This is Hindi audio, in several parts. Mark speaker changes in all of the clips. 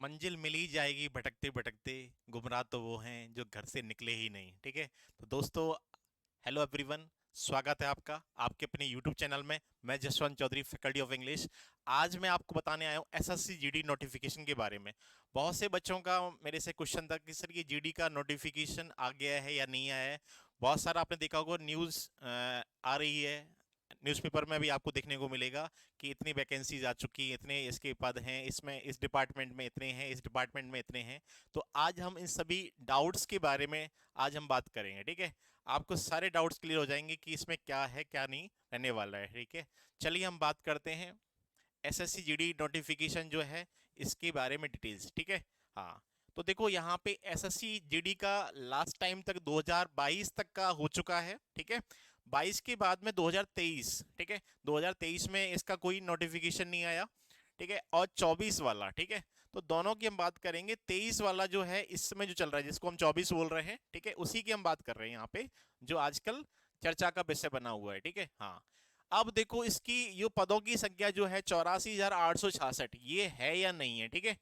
Speaker 1: मंजिल मिल ही जाएगी भटकते भटकते, गुमराह तो वो हैं जो घर से निकले ही नहीं। ठीक है। तो दोस्तों, हेलो एवरीवन, स्वागत है आपका आपके अपने यूट्यूब चैनल में। मैं Jaswant Chaudhary, faculty of English. आज मैं आपको बताने आया हूँ एसएससी जीडी नोटिफिकेशन के बारे में। बहुत से बच्चों का मेरे से क्वेश्चन था कि सर ये जीडी का नोटिफिकेशन आ गया है या नहीं आया है। बहुत सारा आपने देखा होगा न्यूज़ आ रही है, न्यूज़पेपर में भी आपको देखने को मिलेगा कि इतनी वैकेंसीज आ चुकी हैं, इतने इसके पद हैं, इसमें इस डिपार्टमेंट में इतने हैं, इस डिपार्टमेंट में इतने हैं। तो आज हम इन सभी डाउट्स के बारे में आज हम बात करेंगे। ठीक है। आपको सारे डाउट्स क्लियर हो जाएंगे कि इसमें क्या है क्या नहीं रहने वाला है। ठीक है। चलिए हम बात करते हैं एसएससी जीडी नोटिफिकेशन जो है इसके बारे में डिटेल्स। ठीक है। हाँ, तो देखो यहाँ पे एसएससी जीडी का लास्ट टाइम तक 2022 तक का हो चुका है। ठीक है। 22 के बाद में 2023। ठीक है। 2023 में इसका कोई नोटिफिकेशन नहीं आया। ठीक है। और 24 वाला, ठीक है, तो दोनों की हम बात करेंगे। 23 वाला जो है इस समय जो चल रहा है, जिसको हम 24 बोल रहे हैं, ठीक है, उसी की हम बात कर रहे हैं यहाँ पे, जो आजकल चर्चा का विषय बना हुआ है। ठीक है। हाँ, अब देखो इसकी ये पदों की संख्या जो है 84,866, ये है या नहीं है। ठीक है।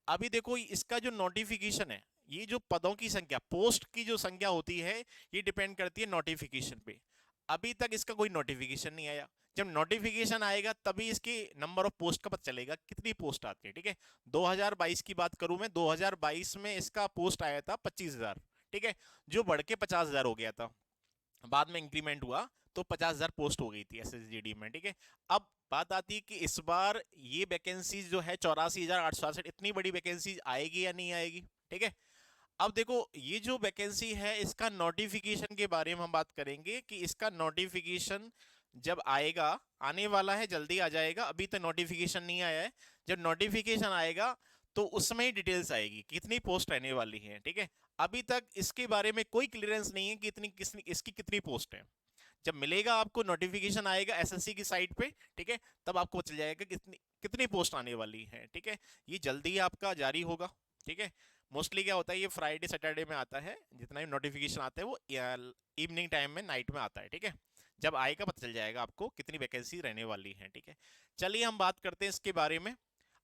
Speaker 1: अभी देखो इसका जो नोटिफिकेशन है, ये जो पदों की संख्या, पोस्ट की जो संख्या होती है, ये डिपेंड करती है नोटिफिकेशन पे। अभी तक इसका कोई नोटिफिकेशन नहीं आया। जब नोटिफिकेशन आएगा तभी इसकी नंबर ऑफ पोस्ट का पता चलेगा कितनी पोस्ट आती है। ठीक है। 2022 की बात करूं मैं, 2022 में इसका पोस्ट आया था 25,000। ठीक है। जो बढ़ के 50,000 हो गया था, बाद में इंक्रीमेंट हुआ तो 50,000 पोस्ट हो गई थी एसएसजीडी में। ठीक है। अब बात आती है कि इस बार ये वैकेंसीज जो है 84,867, इतनी बड़ी वैकेंसीज आएगी या नहीं आएगी। ठीक है। अब देखो ये जो वैकेंसी है, इसका नोटिफिकेशन के बारे में हम बात करेंगे कि इसका नोटिफिकेशन जब आएगा, आने वाला है, जल्दी आ जाएगा। अभी तक नोटिफिकेशन नहीं आया है। जब नोटिफिकेशन आएगा तो उसमें ही डिटेल्स आएगी कितनी पोस्ट रहने वाली है। ठीक है। अभी तक इसके बारे में कोई क्लियरेंस नहीं है कि इतनी कितनी इसकी कितनी पोस्ट है। जब मिलेगा आपको, नोटिफिकेशन आएगा एसएससी की साइट पे, ठीक है, तब आपको चल जाएगा कितनी कितनी पोस्ट आने वाली है। ठीक है। ये जल्दी ही आपका जारी होगा। ठीक है। मोस्टली क्या होता है, ये फ्राइडे सैटरडे में आता है, जितना भी नोटिफिकेशन आता है वो इवनिंग टाइम में, नाइट में आता है। ठीक है। जब आएगा पता चल जाएगा आपको कितनी वैकेंसी रहने वाली है। ठीक है। चलिए हम बात करते हैं इसके बारे में।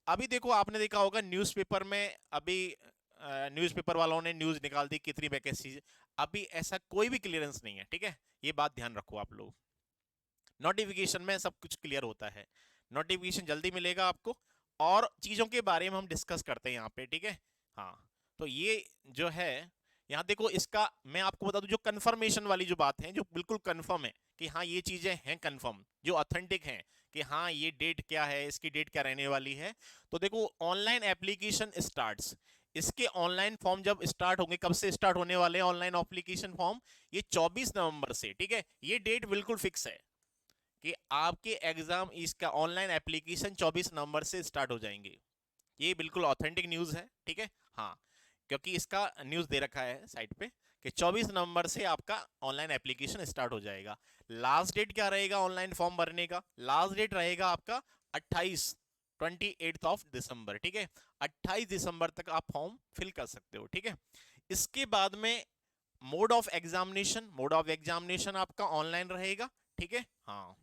Speaker 1: अभी देखो आपने देखा होगा न्यूज़पेपर में, अभी न्यूज़पेपर वालों ने न्यूज़ निकाल दी कितनी वैकेंसी। अभी ऐसा कोई भी क्लियरेंस नहीं है। ठीक है। ये बात ध्यान रखो आप लोग। नोटिफिकेशन में सब कुछ क्लियर होता है। नोटिफिकेशन जल्दी मिलेगा आपको, और चीज़ों के बारे में हम डिस्कस करते हैं यहाँ पे। ठीक है। हाँ, तो ये जो है, यहाँ देखो इसका मैं आपको बता दूं, जो कंफर्मेशन वाली जो बात है, जो बिल्कुल कंफर्म है कि हाँ ये चीज़ें हैं कंफर्म, जो ऑथेंटिक हैं कि हाँ ये डेट क्या है, इसकी डेट क्या रहने वाली है। तो देखो ऑनलाइन एप्लीकेशन स्टार्ट्स, इसके ऑनलाइन फॉर्म जब स्टार्ट होंगे, कब से स्टार्ट होने वाले हैं ऑनलाइन एप्लीकेशन फॉर्म, ये 24 नवंबर से। ठीक है। ये डेट बिल्कुल फिक्स है कि आपके एग्जाम, इसका ऑनलाइन एप्लीकेशन 24 नवंबर से स्टार्ट हो जाएंगे। ये बिल्कुल ऑथेंटिक न्यूज़ है। ठीक है। हाँ, क्योंकि इसका न्यूज़ दे रखा है साइट पे कि 24 नवंबर से आपका ऑनलाइन एप्लीकेशन स्टार्ट हो जाएगा। लास्ट डेट क्या रहेगा ऑनलाइन फॉर्म भरने का? लास्ट डेट रहेगा आपका 28 28 दिसंबर। ठीक है। 28 दिसंबर तक आप फॉर्म फिल कर सकते हो। ठीक है। इसके बाद में मोड ऑफ एग्जामिनेशन आपका ऑनलाइन रहेगा। ठीक है। हाँ,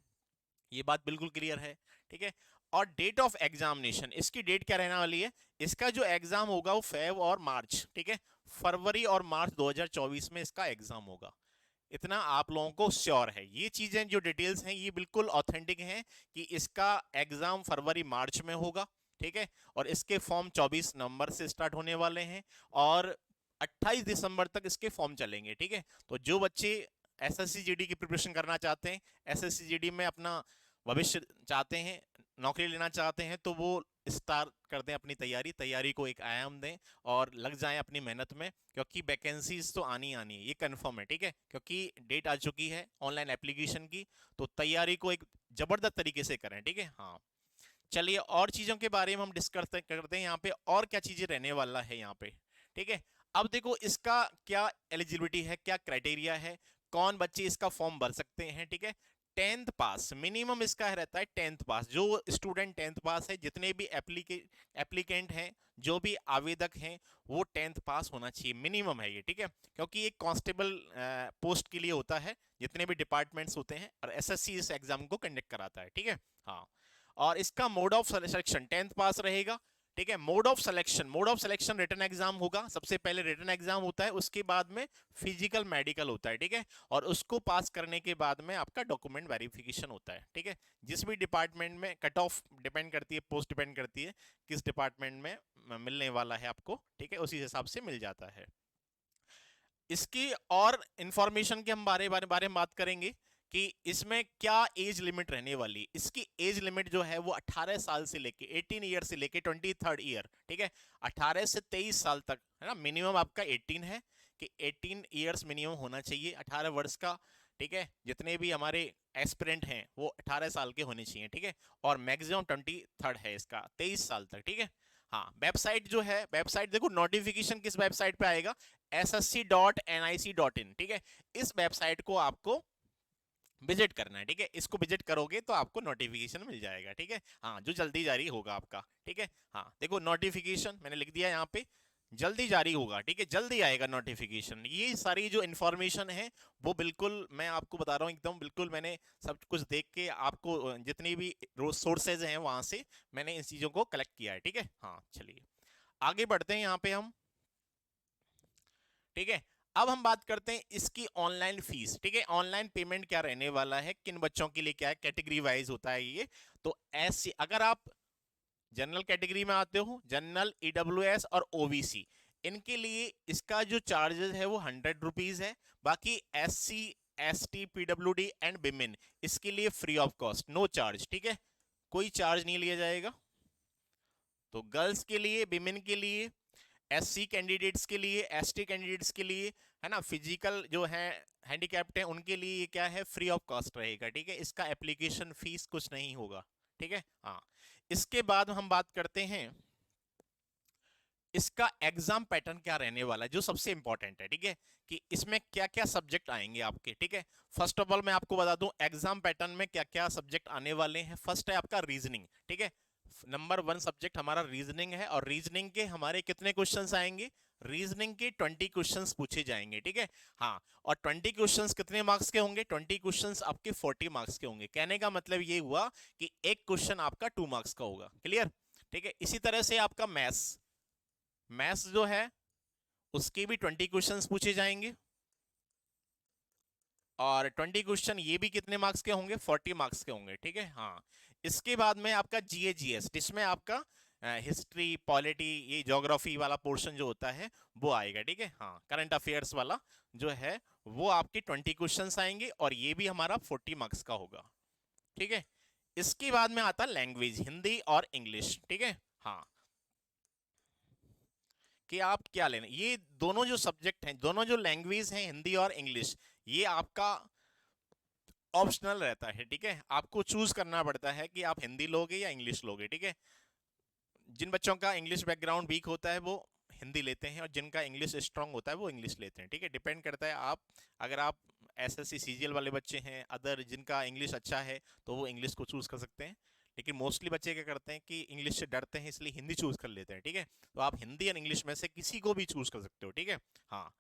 Speaker 1: ये बात बिल्कुल क्लियर है। ठीक है। और डेट ऑफ एग्जामिनेशन, इसकी डेट क्या रहने वाली है? इसका जो एग्जाम होगा वो फेब और मार्च, ठीक है, फरवरी और मार्च 2024 में इसका एग्जाम होगा। इतना आप लोगों को श्योर है। ये चीजें जो डिटेल्स हैं ये बिल्कुल ऑथेंटिक हैं कि इसका एग्जाम फरवरी मार्च में होगा। ठीक है। और इसके फॉर्म 24 नवंबर से स्टार्ट होने वाले हैं, और 28 दिसंबर तक इसके फॉर्म चलेंगे। ठीक है। तो जो बच्चे एसएससी जीडी की प्रिपरेशन करना चाहते हैं, एसएससी जीडी में अपना भविष्य चाहते हैं, नौकरी लेना चाहते हैं, तो वो स्टार्ट कर दें अपनी तैयारी, तैयारी को एक आयाम दें और लग जाएं अपनी मेहनत में, क्योंकि वैकेंसीज तो आनी आनी है, ये कंफर्म है। ठीक है। क्योंकि डेट आ चुकी है ऑनलाइन एप्लीकेशन की, तो तैयारी को एक जबरदस्त तरीके से करें। ठीक है। हाँ, चलिए और चीज़ों के बारे में हम डिस्कस करते हैं यहाँ पे, और क्या चीज़ें रहने वाला है यहाँ पे। ठीक है। अब देखो इसका क्या एलिजिबिलिटी है, क्या क्राइटेरिया है, कौन बच्चे इसका फॉर्म भर सकते हैं। ठीक है। 10th पास मिनिमम इसका रहता है। 10th पास, जो स्टूडेंट 10th पास है, जितने भी एप्लीकेंट हैं, जो भी आवेदक हैं, वो 10th पास होना चाहिए, मिनिमम है ये। ठीक है। क्योंकि एक कांस्टेबल पोस्ट के लिए होता है, जितने भी डिपार्टमेंट्स होते हैं, और एसएससी इस एग्जाम को कंडक्ट कराता है। ठीक है। हाँ, और इसका मोड ऑफ सिलेक्शन 10th पास रहेगा। ठीक है। Mode of selection written exam होगा, सबसे पहले रिटन एग्जाम होता है, उसके बाद में फिजिकल मेडिकल होता है, ठीक है। और उसको पास करने के बाद में आपका डॉक्यूमेंट वेरिफिकेशन होता है, ठीक है। जिस भी डिपार्टमेंट में कट ऑफ डिपेंड करती है, पोस्ट डिपेंड करती है किस डिपार्टमेंट में मिलने वाला है आपको, ठीक है, उसी हिसाब से मिल जाता है। इसकी और इंफॉर्मेशन के हम बारे में बात करेंगे कि इसमें क्या एज लिमिट रहने वाली। इसकी एज लिमिट जो है वो 18 साल से लेके 18 ईयर से लेके 23rd ईयर, ठीक है। 18 से 23 साल तक है ना। मिनिमम आपका 18 है कि 18 ईयर्स मिनिमम होना चाहिए, 18 वर्ष का, ठीक है। जितने भी हमारे एस्पिरेंट हैं वो 18 साल के होने चाहिए, ठीक है। और मैक्सिमम 23rd है इसका, 23 साल तक, ठीक है। हाँ, वेबसाइट जो है, वेबसाइट देखो, नोटिफिकेशन किस वेबसाइट पे आएगा, ssc.nic.in, ठीक है। इस वेबसाइट को आपको विजिट करना है, ठीक है। इसको विजिट करोगे तो आपको नोटिफिकेशन मिल जाएगा, ठीक है। हाँ, जो जल्दी जारी होगा आपका, ठीक है। हाँ, देखो नोटिफिकेशन मैंने लिख दिया यहाँ पे, जल्दी जारी होगा, ठीक है, जल्दी आएगा नोटिफिकेशन। ये सारी जो इन्फॉर्मेशन है वो बिल्कुल मैं आपको बता रहा हूँ, एकदम बिल्कुल मैंने सब कुछ देख के आपको जितनी भी सोर्सेज हैं वहां से मैंने इन चीजों को कलेक्ट किया है, ठीक है। हाँ, चलिए आगे बढ़ते हैं यहाँ पे हम, ठीक है। अब हम बात करते हैं इसकी ऑनलाइन फीस, ठीक है। ऑनलाइन पेमेंट क्या रहने वाला है, किन बच्चों के लिए क्या है, कैटेगरी वाइज होता है ये। तो ऐसी अगर आप जनरल कैटेगरी में आते हो, जनरल, ईडब्ल्यूएस और ओबीसी, इनके लिए इसका जो चार्जेस है वो 100 रुपीज है। बाकी SC, ST, PWD and women, इसके लिए free of cost, no charge, ठीक है, कोई चार्ज नहीं लिया जाएगा। तो गर्ल्स के लिए, विमेन के लिए, एससी कैंडिडेट्स के लिए, एसटी कैंडिडेट्स के लिए, है ना, फिजिकल जो है हैंडीकैप्ड है उनके लिए ये क्या है, फ्री ऑफ कॉस्ट रहेगा, ठीक है। इसका एप्लीकेशन फीस कुछ नहीं होगा, ठीक है। हाँ, इसके बाद हम बात करते हैं इसका एग्जाम पैटर्न क्या रहने वाला है, जो सबसे इंपॉर्टेंट है, ठीक है, कि इसमें क्या क्या सब्जेक्ट आएंगे आपके, ठीक है। फर्स्ट ऑफ ऑल मैं आपको बता दूं एग्जाम पैटर्न में क्या क्या सब्जेक्ट आने वाले हैं। फर्स्ट है आपका रीजनिंग, ठीक है। नंबर 1 सब्जेक्ट हमारा रीजनिंग है, और रीजनिंग के हमारे कितने क्वेश्चंस आएंगे, रीजनिंग के 20 क्वेश्चंस पूछे जाएंगे, ठीक है। हाँ, और 20 क्वेश्चंस कितने मार्क्स के होंगे, 20 क्वेश्चंस आपके 40 मार्क्स के होंगे। कहने का मतलब ये हुआ कि एक क्वेश्चन आपका 2 मार्क्स का होगा, क्लियर, ठीक है। इसी तरह से आपका मैथ्स, मैथ्स जो है उसके भी 20 क्वेश्चंस पूछे जाएंगे, और 20 क्वेश्चन ये भी कितने मार्क्स के होंगे, 40 मार्क्स के होंगे, ठीक है। हाँ, इसके बाद में आपका जीए जीएस, जिसमें आपका हिस्ट्री, पॉलिटी, ये ज्योग्राफी वाला पोर्शन जो होता है वो आएगा, ठीक है। हाँ, करंट अफेयर्स वाला जो है वो आपके 20 क्वेश्चंस आएंगे, और ये भी हमारा 40 मार्क्स का होगा, ठीक है। इसके बाद में आता लैंग्वेज, हिंदी और इंग्लिश, ठीक है। हाँ, कि आप क्या लेना, ये दोनों जो सब्जेक्ट हैं, दोनों जो लैंग्वेज हैं, हिंदी और इंग्लिश, ये आपका ऑप्शनल रहता है, ठीक है। आपको चूज करना पड़ता है कि आप हिंदी लोगे या इंग्लिश लोगे, ठीक है। जिन बच्चों का इंग्लिश बैकग्राउंड वीक होता है वो हिंदी लेते हैं, और जिनका इंग्लिश स्ट्रांग होता है वो इंग्लिश लेते हैं, ठीक है। डिपेंड करता है, आप अगर आप एसएससी सीजीएल वाले बच्चे हैं, अदर जिनका इंग्लिश अच्छा है तो वो इंग्लिश को चूज कर सकते हैं। लेकिन मोस्टली बच्चे क्या करते हैं कि इंग्लिश से डरते हैं, इसलिए हिंदी चूज कर लेते हैं, ठीक है। तो आप हिंदी और इंग्लिश में से किसी को भी चूज कर सकते हो, ठीक है। हाँ,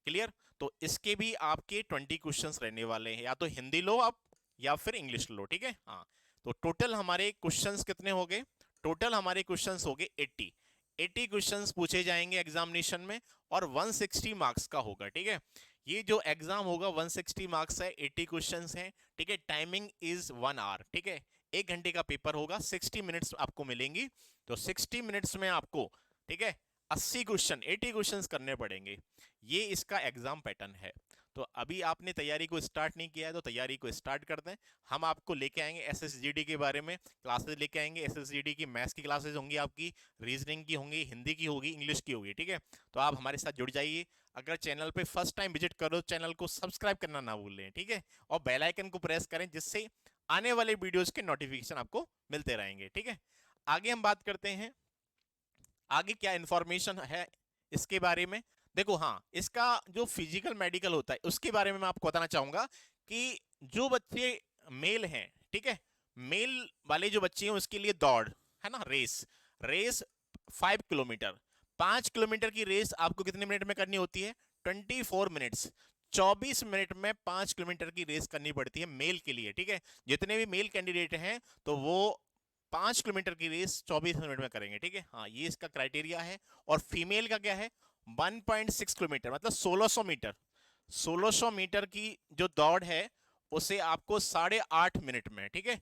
Speaker 1: क्लियर। तो इसके भी आपके 20 क्वेश्चंस रहने वाले हैं, या तो हिंदी लो आप या फिर इंग्लिश लो, ठीक है। हाँ, तो टोटल हमारे क्वेश्चंस कितने हो गए, टोटल हमारे क्वेश्चंस हो गए 80 क्वेश्चंस पूछे जाएंगे एग्जामिनेशन में, और 160 मार्क्स का होगा, ठीक है। ये जो एग्जाम होगा 160 मार्क्स है, 80 क्वेश्चंस हैं, ठीक है। टाइमिंग इज 1 आवर, ठीक है। 1 घंटे का पेपर होगा, 60 मिनट्स आपको मिलेंगी। तो 60 मिनट्स में आपको, ठीक है, 80 क्वेश्चन, 80 क्वेश्चंस करने पड़ेंगे। ये इसका एग्जाम पैटर्न है। तो अभी आपने तैयारी को स्टार्ट नहीं किया है तो तैयारी को स्टार्ट कर दें। हम आपको लेके आएंगे एसएसजीडी के बारे में, क्लासेस लेके आएंगे। एसएसजीडी की मैथ्स की क्लासेस होंगी आपकी, रीजनिंग की होंगी, हिंदी की होगी, इंग्लिश की होगी, ठीक है। तो आप हमारे साथ जुड़ जाइए। अगर चैनल पे फर्स्ट टाइम विजिट करो, चैनल को सब्सक्राइब करना ना भूलें, ठीक है। और बेल आइकन को प्रेस करें, जिससे आने वाले वीडियोस के नोटिफिकेशन आपको मिलते रहेंगे, ठीक है। आगे हम बात करते हैं, आगे क्या इंफॉर्मेशन है इसके बारे में। देखो, हाँ, इसका जो फिजिकल मेडिकल होता है उसके बारे में मैं आपको बताना चाहूंगा कि जो बच्चे मेल हैं, ठीक है, मेल वाले जो बच्चे हैं उसके लिए दौड़, है ना, रेस, रेस 5 किलोमीटर, 5 किलोमीटर की रेस आपको कितने मिनट में करनी होती है, 24 मिनट्स, 24 मिनट में 5 किलोमीटर की रेस करनी पड़ती है मेल के लिए, ठीक है। जितने भी मेल कैंडिडेट हैं तो वो 5 किलोमीटर की रेस 24 मिनट में करेंगे, ठीक है। हाँ, ये इसका क्राइटेरिया है। और फीमेल का क्या है, 1.6 किलोमीटर मतलब 1600 मीटर। 1600 मीटर की जो दौड़ है उसे आपको 8.5 मिनट में, ठीक है।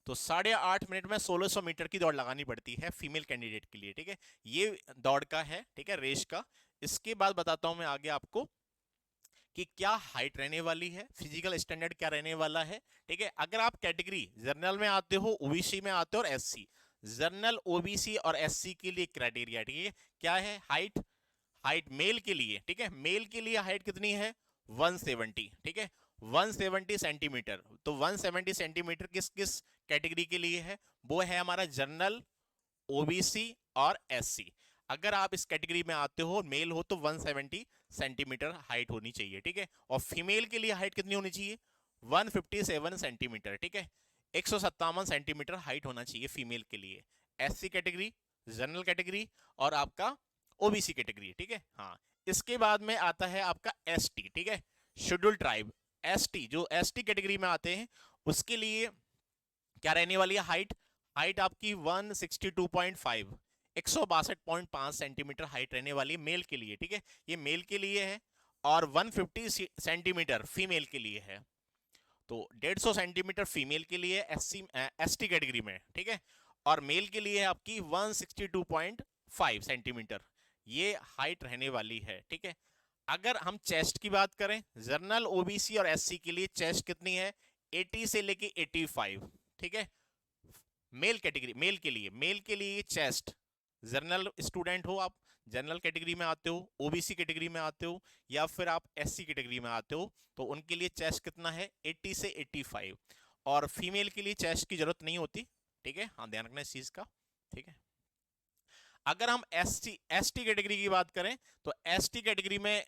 Speaker 1: तो 8.5 मिनट में 1600 मीटर की दौड़ लगानी पड़ती है फीमेल कैंडिडेट के लिए, ठीक है। ये दौड़ का है, ठीक है, रेस का। इसके बाद बताता हूं मैं आगे आपको कि क्या हाइट रहने वाली है, फिजिकल स्टैंडर्ड क्या रहने वाला है, ठीक है। अगर आप कैटेगरी जनरल में आते हो, ओबीसी में आते हो और एससी, जनरल, ओबीसी और एससी के लिए क्राइटेरिया, ठीक है, क्या है, हाइट। हाइट मेल के लिए, ठीक है, मेल के लिए हाइट कितनी है, 170, ठीक है, 170 सेंटीमीटर। तो 170 सेंटीमीटर किस किस कैटेगरी के लिए है, वो है हमारा जनरल, ओबीसी और एससी। अगर आप इस कैटेगरी में आते हो, मेल हो, तो 170 सेंटीमीटर हाइट होनी चाहिए, ठीक है। और फीमेल के लिए हाइट कितनी होनी चाहिए, 157 सेंटीमीटर, ठीक है, 157 सेंटीमीटर हाइट होना चाहिए फीमेल के लिए। एससी कैटेगरी, जनरल कैटेगरी और आपका ओबीसी कैटेगरी, ठीक है। हाँ, इसके बाद में आता है आपका एसटी, ठीक है, शेड्यूल ट्राइब। एसटी, जो एसटी कैटेगरी में आते हैं उसके लिए क्या रहने वाली है हाइट, हाइट आपकी 162.5, 162.5 सेंटीमीटर हाइट रहने वाली है मेल के लिए, ठीक है, ये मेल के लिए है। और 150 सेंटीमीटर फीमेल के लिए है। तो 150 सेंटीमीटर फीमेल के लिए एससी एसटी कैटेगरी में, ठीक है। और मेल के लिए है आपकी 162.5 सेंटीमीटर, ये हाइट रहने वाली है, ठीक है। अगर हम चेस्ट की बात करें, जनरल, ओबीसी और एससी के लिए चेस्ट कितनी है, 80 से लेके 85, ठीक है। मेल कैटेगरी, मेल के लिए चेस्ट, जनरल स्टूडेंट हो आप, जनरल कैटेगरी में आते हो, ओबीसी कैटेगरी में आते हो या फिर आप एससी कैटेगरी में आते हो, तो उनके लिए चेस्ट कितना है, 80 से 85। और फीमेल के लिए चेस्ट की जरूरत नहीं होती, ठीक है, हाँ ध्यान रखना इस चीज का, ठीक है। अगर हम एसटी कैटेगरी की बात करें तो एसटी कैटेगरी में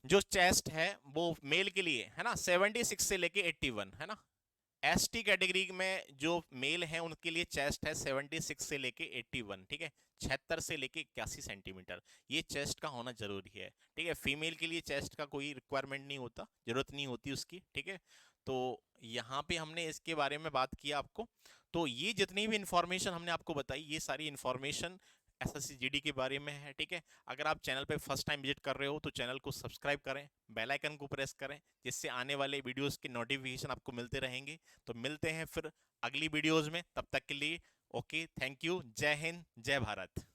Speaker 1: जो चेस्ट है वो मेल के लिए है ना 76 से लेके 81, है ना। एसटी कैटेगरी में जो मेल हैं उनके लिए चेस्ट है 76 से लेके 81, ठीक है, 76 से लेके 81 सेंटीमीटर, ये चेस्ट का होना जरूरी है, ठीक है। फीमेल के लिए चेस्ट का कोई रिक्वायरमेंट नहीं होता, जरूरत नहीं होती उसकी, ठीक है। तो यहाँ पे हमने इसके बारे में बात किया आपको। तो ये जितनी भी इंफॉर्मेशन हमने आपको बताई, ये सारी इंफॉर्मेशन एसएससी जीडी के बारे में है, ठीक है। अगर आप चैनल पे फर्स्ट टाइम विजिट कर रहे हो तो चैनल को सब्सक्राइब करें, बेल आइकन को प्रेस करें, जिससे आने वाले वीडियोस के नोटिफिकेशन आपको मिलते रहेंगे। तो मिलते हैं फिर अगली वीडियोस में, तब तक के लिए ओके, थैंक यू, जय हिंद, जय भारत।